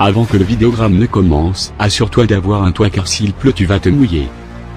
Avant que le vidéogramme ne commence, assure-toi d'avoir un toit car s'il pleut tu vas te mouiller.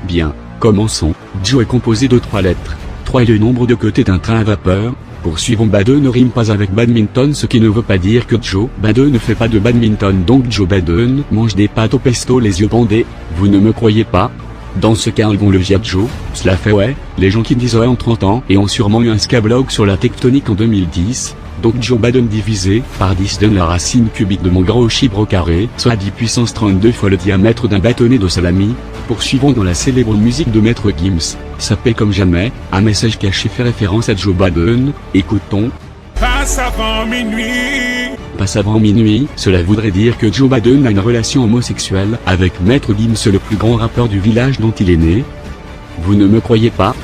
Bien, commençons. Joe est composé de 3 lettres. 3 est le nombre de côtés d'un train à vapeur. Poursuivons. Bade ne rime pas avec badminton, ce qui ne veut pas dire que Joe Bade ne fait pas de badminton. Donc Joe Bade mange des pâtes au pesto les yeux bandés. Vous ne me croyez pas? Dans ce cas, ils vont le dire Joe, cela fait ouais, les gens qui disent ouais en 30 ans et ont sûrement eu un scablog sur la tectonique en 2010. Donc Joe Biden divisé par 10 donne la racine cubique de mon gros chibre au carré, soit 10 puissance 32 fois le diamètre d'un bâtonnet de salami. Poursuivons dans la célèbre musique de Maître Gims, ça paie comme jamais, un message caché fait référence à Joe Biden, écoutons. Passe avant minuit. Passe avant minuit, cela voudrait dire que Joe Biden a une relation homosexuelle avec Maître Gims, le plus grand rappeur du village dont il est né. Vous ne me croyez pas?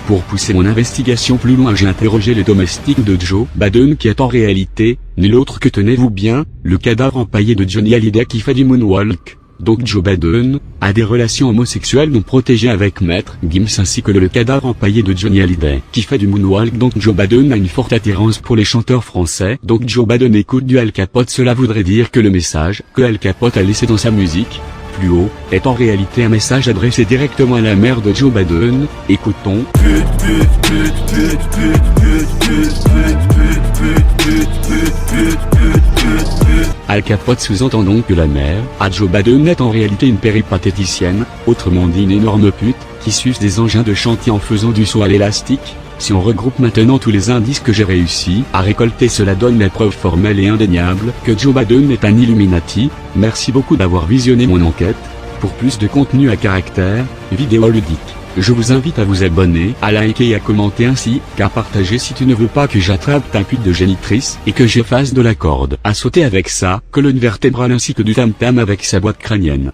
Pour pousser mon investigation plus loin, j'ai interrogé les domestiques de Joe Biden qui est en réalité, nul autre que, tenez-vous bien, le cadavre empaillé de Johnny Hallyday qui fait du moonwalk. Donc Joe Biden a des relations homosexuelles non protégées avec Maître Gims ainsi que le cadavre empaillé de Johnny Hallyday qui fait du moonwalk. Donc Joe Biden a une forte attirance pour les chanteurs français. Donc Joe Biden écoute du Al Capote. Cela voudrait dire que le message que Al Capote a laissé dans sa musique plus haut est en réalité un message adressé directement à la mère de Joe Biden. Écoutons. Al Capote sous-entend donc que la mère à Joe Biden est en réalité une péripatéticienne, autrement dit une énorme pute, qui suce des engins de chantier en faisant du saut à l'élastique. Si on regroupe maintenant tous les indices que j'ai réussi à récolter, cela donne la preuve formelle et indéniable que Joe Biden est un Illuminati. Merci beaucoup d'avoir visionné mon enquête. Pour plus de contenu à caractère vidéoludique, je vous invite à vous abonner, à liker et à commenter ainsi qu'à partager si tu ne veux pas que j'attrape ta pute de génitrice et que j'efface de la corde à sauter avec sa colonne vertébrale ainsi que du tam-tam avec sa boîte crânienne.